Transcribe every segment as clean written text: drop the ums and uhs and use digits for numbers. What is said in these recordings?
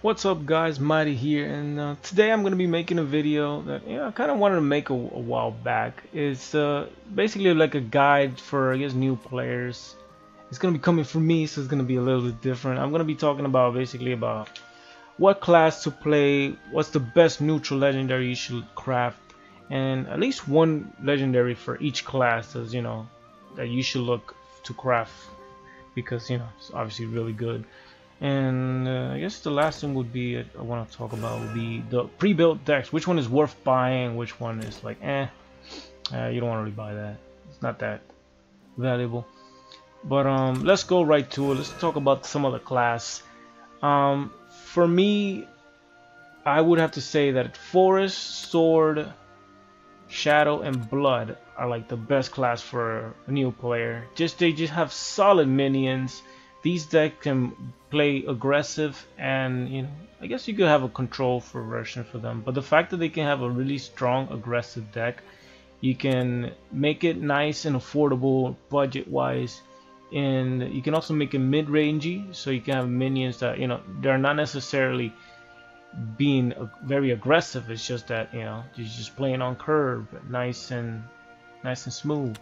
What's up guys, Mighty here, and today I'm going to be making a video that I kind of wanted to make a while back. It's basically like a guide for, I guess, new players. It's going to be coming from me, so it's going to be a little bit different. I'm going to be talking about basically about what class to play, what's the best neutral legendary you should craft, and at least one legendary for each class that you should look to craft, because it's obviously really good. And I guess the last thing would be I want to talk about would be the pre-built decks. Which one is worth buying? Which one is like you don't want to really buy that. It's not that valuable. But let's go right to it. Let's talk about some of the class. For me, I would have to say that Forest, Sword, Shadow, and Blood are like the best class for a new player. They just have solid minions. These decks can play aggressive, and I guess you could have a control for version for them. But the fact that they can have a really strong aggressive deck, you can make it nice and affordable budget wise, and you can also make it mid-rangey, so you can have minions that they're not necessarily being very aggressive. It's just that you're just playing on curve, nice and smooth.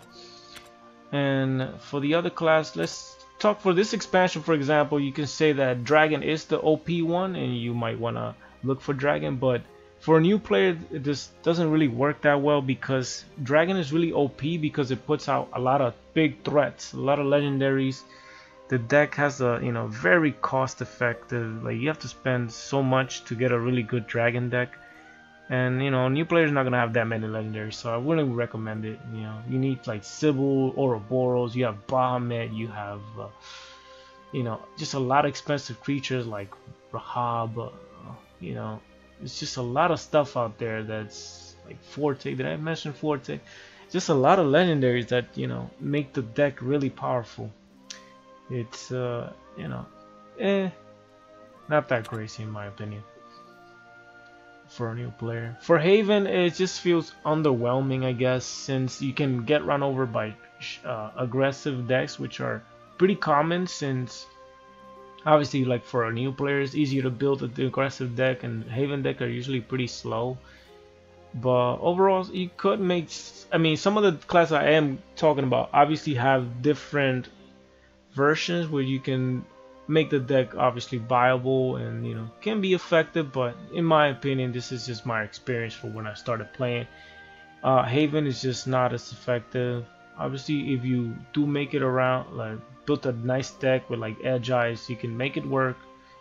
And for the other class, let's talk for this expansion. For example, you can say that Dragon is the OP one, and you might want to look for Dragon. But for a new player, this doesn't really work that well, because Dragon is really OP because it puts out a lot of big threats, a lot of legendaries. The deck has a very cost effective, like you have to spend so much to get a really good Dragon deck. And new players are not gonna have that many legendaries, so I wouldn't recommend it. You need like Sybil, Ouroboros, you have Bahamut, you have just a lot of expensive creatures like Rahab. It's just a lot of stuff out there that's like Forte. Did I mention Forte? Just a lot of legendaries that make the deck really powerful. It's not that crazy in my opinion for a new player. For Haven, it just feels underwhelming, I guess, since you can get run over by aggressive decks, which are pretty common, since obviously, like, for a new player it's easier to build an aggressive deck, and Haven deck are usually pretty slow. But overall, you could make, some of the classes I am talking about obviously have different versions where you can make the deck obviously viable and can be effective, but in my opinion, this is just my experience for when I started playing. Haven is just not as effective. Obviously, if you do make it around, like build a nice deck with like edge eyes, you can make it work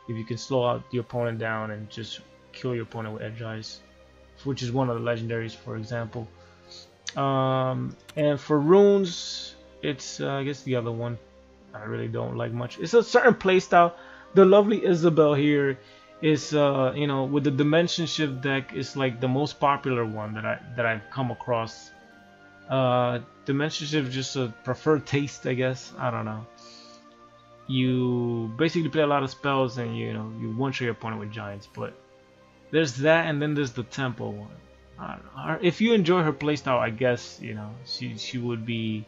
if you can slow out the opponent down and just kill your opponent with edge eyes, which is one of the legendaries, for example. And for runes, it's I guess the other one I really don't like much. It's a certain playstyle. The lovely Isabel here is with the dimension shift deck, is like the most popular one that I've come across. Dimension shift just a preferred taste, I guess. I don't know. You basically play a lot of spells and you one-shot your opponent with giants. But there's that, and then there's the tempo one. I don't know. If you enjoy her playstyle, I guess she would be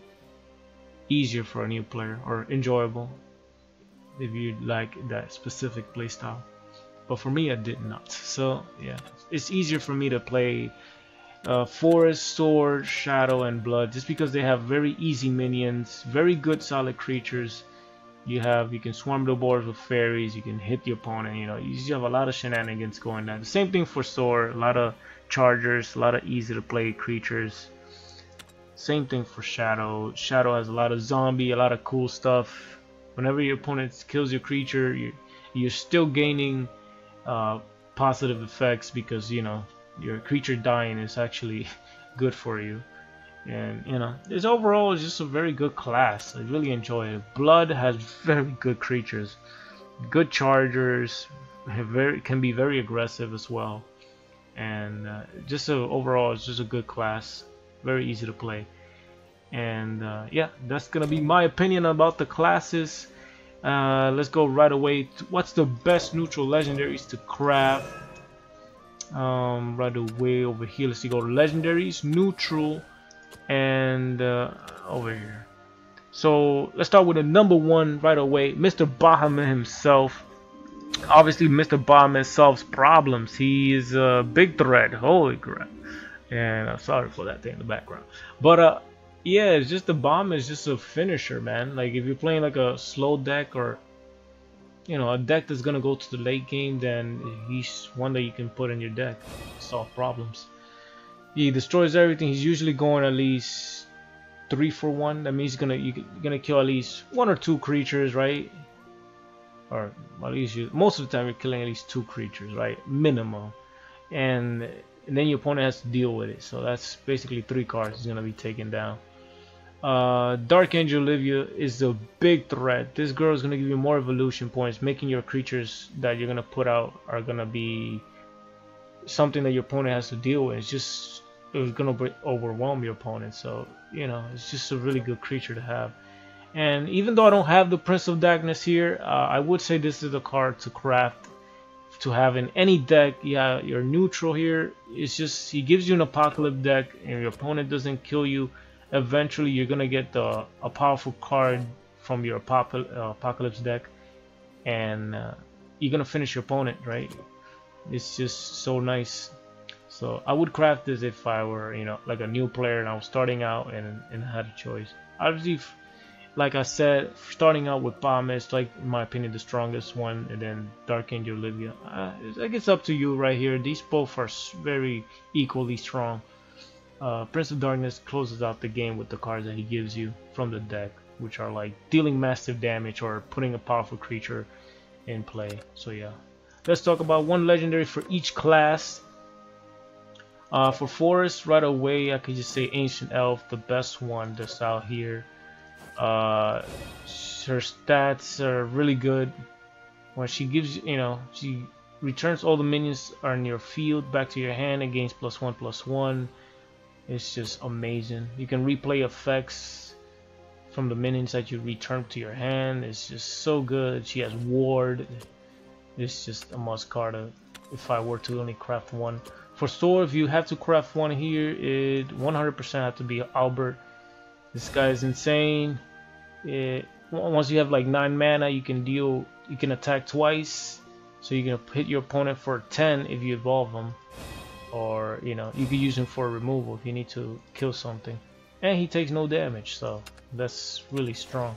easier for a new player, or enjoyable if you like that specific playstyle. But for me, I did not. So yeah, it's easier for me to play Forest, Sword, Shadow, and Blood, just because they have very easy minions, very good solid creatures. You can swarm the boards with fairies, you can hit the opponent, you just have a lot of shenanigans going on. The same thing for Sword, a lot of chargers, a lot of easy to play creatures. Same thing for Shadow. Shadow has a lot of zombie, a lot of cool stuff. Whenever your opponent kills your creature, you're still gaining positive effects, because your creature dying is actually good for you. And it's overall just a very good class. I really enjoy it. Blood has very good creatures, good chargers, can be very aggressive as well, and overall it's just a good class. Very easy to play. And yeah, that's gonna be my opinion about the classes. Let's go right away to what's the best neutral legendaries to craft. Right away over here, let's go to legendaries, neutral, and over here. So let's start with the number one right away, Mr. Bahamut himself. Obviously, Mr. Bombman solves problems. He is a big threat. Holy crap! And I'm sorry for that thing in the background. But yeah, it's just the bomb is just a finisher, man. Like if you're playing like a slow deck or a deck that's gonna go to the late game, then he's one that you can put in your deck, solve problems. He destroys everything. He's usually going at least 3 for 1. That means you're gonna kill at least 1 or 2 creatures, right? Or at least most of the time you're killing at least 2 creatures, right? Minimum. And then your opponent has to deal with it. So that's basically 3 cards he's gonna be taken down. Dark Angel Olivia is a big threat. This girl is gonna give you more evolution points, making your creatures that you're gonna put out are gonna be something that your opponent has to deal with. It's gonna overwhelm your opponent. So it's just a really good creature to have. And even though I don't have the Prince of Darkness here, I would say this is a card to craft, to have in any deck. Yeah, your neutral here. It's just he gives you an Apocalypse deck, and your opponent doesn't kill you. Eventually, you're gonna get a powerful card from your Apocalypse deck, and you're gonna finish your opponent, right? It's just so nice. So I would craft this if I were, like a new player and I was starting out and had a choice. Obviously, like I said, starting out with Palm is, like, in my opinion, the strongest one, and then Dark Angel Olivia. I guess up to you right here. These both are very equally strong. Prince of Darkness closes out the game with the cards that he gives you from the deck, which are like dealing massive damage or putting a powerful creature in play. So yeah, let's talk about one legendary for each class. For Forest, right away, I could just say Ancient Elf, the best one that's out here. Her stats are really good. When she gives she returns all the minions are in your field back to your hand and gains +1/+1. It's just amazing. You can replay effects from the minions that you return to your hand. It's just so good. She has Ward. It's just a must card if I were to only craft one. For Sword, if you have to craft one here, it 100% have to be Albert. This guy is insane. Once you have like 9 mana, you can attack twice. So you can hit your opponent for 10 if you evolve him. Or you could use him for removal if you need to kill something, and he takes no damage, so that's really strong.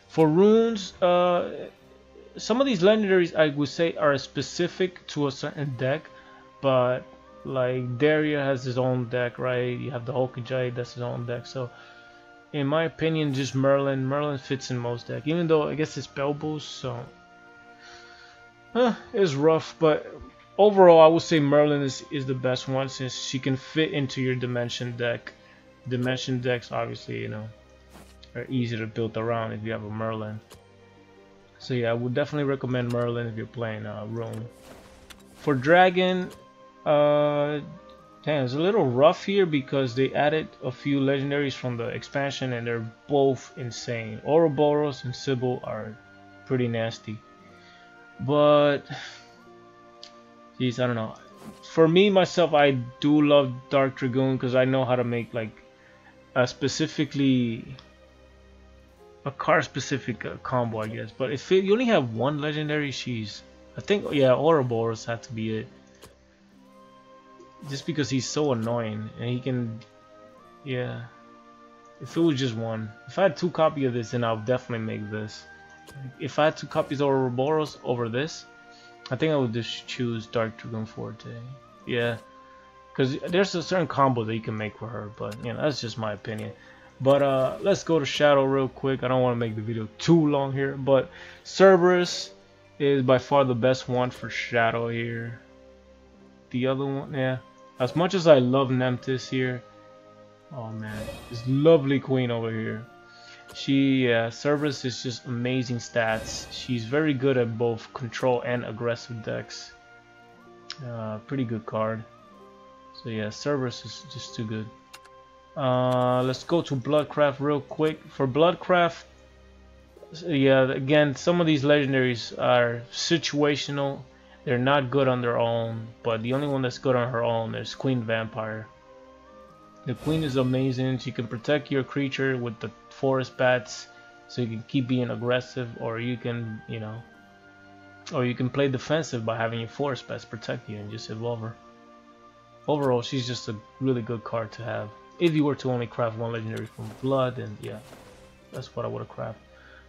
For runes, some of these legendaries I would say are specific to a certain deck, but like Daria has his own deck, right? You have the Hokujai, that's his own deck. So in my opinion, just Merlin fits in most deck, even though I guess it's spell boost, so it's rough, but overall, I would say Merlin is the best one since she can fit into your Dimension deck. Dimension decks, obviously, are easy to build around if you have a Merlin. So yeah, I would definitely recommend Merlin if you're playing Rune. For Dragon, damn, it's a little rough here because they added a few legendaries from the expansion and they're both insane. Ouroboros and Sybil are pretty nasty. But jeez, I don't know. For me, myself, I do love Dark Dragoon because I know how to make like a card-specific combo, I guess. But if you only have one legendary, I think, yeah, Ouroboros had to be it. Just because he's so annoying and he can, yeah. If it was just one, if I had 2 copies of this, then I would definitely make this. If I had 2 copies of Ouroboros over this, I think I would just choose Dark Dragoon Forte. Yeah, because there's a certain combo that you can make for her, but that's just my opinion. But let's go to Shadow real quick. I don't want to make the video too long here, but Cerberus is by far the best one for Shadow here. The other one, yeah. As much as I love Nemesis here, oh man, this lovely queen over here. Cerberus is just amazing stats. She's very good at both control and aggressive decks. Pretty good card. So yeah, Cerberus is just too good. Let's go to Bloodcraft real quick. For Bloodcraft, yeah, again, some of these legendaries are situational. They're not good on their own, but the only one that's good on her own is Queen Vampire. The queen is amazing. She can protect your creature with the forest bats, so you can keep being aggressive, or you can, Or you can play defensive by having your forest pets protect you and just evolve her. Overall, she's just a really good card to have. If you were to only craft one legendary from blood, then yeah, that's what I would have crafted.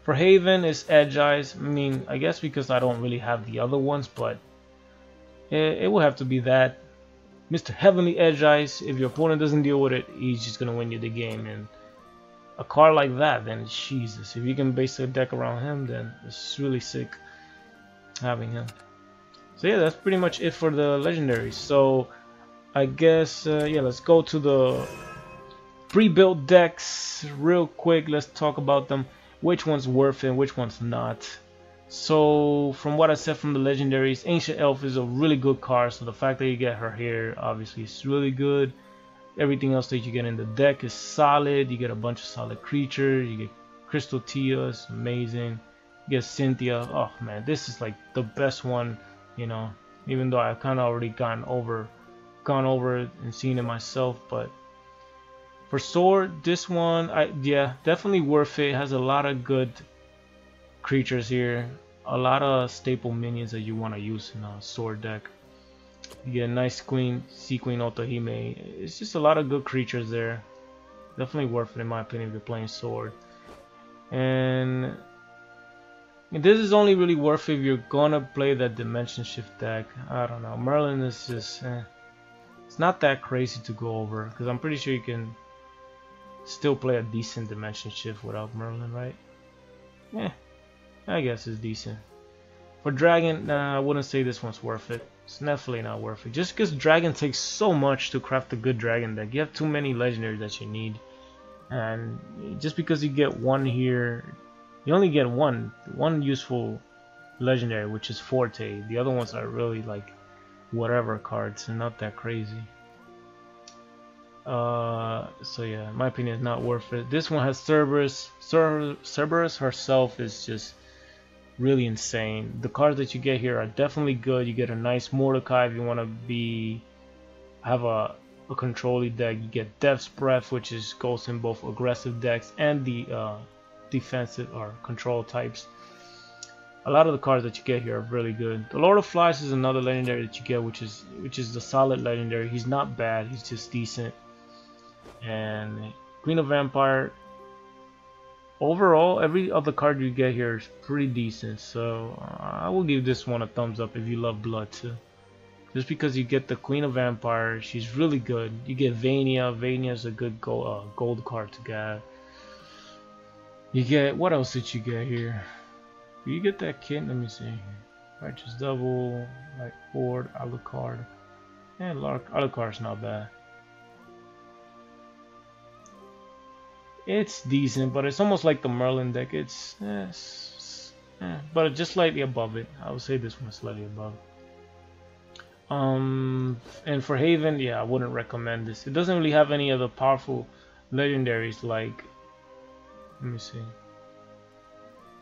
For Haven, it's Edge Eyes. I mean, I guess because I don't really have the other ones, but it will have to be that. Mr. Heavenly Edge Eyes, if your opponent doesn't deal with it, he's just going to win you the game. And a card like that, then Jesus, if you can base a deck around him, then it's really sick having him. So yeah, that's pretty much it for the legendaries. So I guess, yeah, let's go to the pre-built decks real quick. Let's talk about them. Which one's worth it, which one's not. So from what I said from the legendaries, Ancient Elf is a really good card. So the fact that you get her here, obviously, is really good. Everything else that you get in the deck is solid. You get a bunch of solid creatures. You get Crystal Tia, it's amazing. You get Cynthia. Oh man, this is like the best one, you know. Even though I've kind of already gone over it and seen it myself, but for sword, this one, yeah, definitely worth it. It has a lot of good creatures here, a lot of staple minions that you want to use in a sword deck. You get a nice Queen, Sea Queen Otohime. It's just a lot of good creatures there. Definitely worth it in my opinion if you're playing sword. And this is only really worth it if you're gonna play that Dimension Shift deck. I don't know. Merlin is just, it's not that crazy to go over because I'm pretty sure you can still play a decent Dimension Shift without Merlin, right? Yeah, I guess it's decent. For Dragon, I wouldn't say this one's worth it. It's definitely not worth it. Just because Dragon takes so much to craft a good Dragon deck. You have too many legendaries that you need. And just because you get one here, you only get one useful legendary, which is Forte. The other ones are really like whatever cards and not that crazy. So yeah, in my opinion, it's not worth it. This one has Cerberus. Cerberus herself is just really insane. The cards that you get here are definitely good. You get a nice Mordecai if you want to have a control deck. You get Death's Breath, which goes in both aggressive decks and the defensive or control types. A lot of the cards that you get here are really good. The Lord of Flies is another legendary that you get, which is the solid legendary. He's not bad. He's just decent. And Queen of Vampire. Overall, every other card you get here is pretty decent. So I will give this one a thumbs up if you love blood too. Just because you get the Queen of Vampire, she's really good. You get Vania. Vania is a good gold card to get. You get, what else did you get here? Do you get that kit? Let me see. Righteous Double, Light Horde, Alucard. Yeah, Alucard's not bad. It's decent, but it's almost like the Merlin deck. It's but just slightly above it. I would say this one's slightly above. And for Haven, yeah, I wouldn't recommend this. It doesn't really have any other powerful legendaries like. Let me see.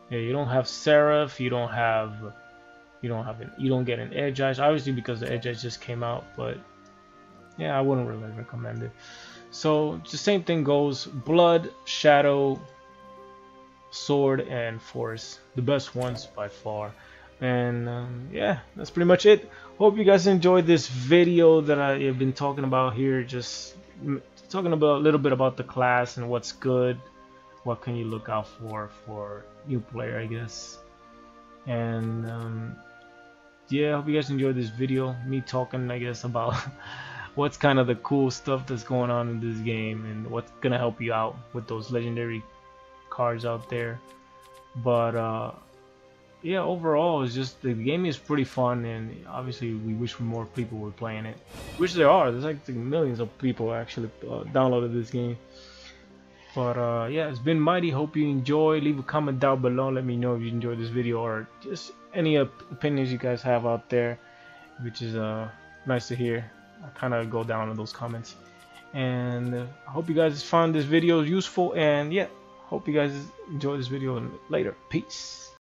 Yeah, you don't have Seraph. You don't get an Edge Eyes. Obviously, because the Edge Eyes just came out, but yeah, I wouldn't really recommend it. So the same thing goes. Blood, Shadow, Sword, and Force. The best ones by far. And yeah, that's pretty much it. Hope you guys enjoyed this video that I have been talking about here. Just talking about a little bit about the class and what's good. What can you look out for new player, I guess. And yeah, I hope you guys enjoyed this video. Me talking, I guess, about what's kind of the cool stuff that's going on in this game and what's gonna help you out with those legendary cards out there. But yeah, overall, it's just the game is pretty fun, and obviously we wish more people were playing it. Which there are. There's like millions of people actually downloaded this game. But yeah, it's been Mighty. Hope you enjoyed. Leave a comment down below. Let me know if you enjoyed this video or just any opinions you guys have out there, which is nice to hear. I kind of go down in those comments. And I hope you guys found this video useful. And yeah, hope you guys enjoy this video. And later, peace.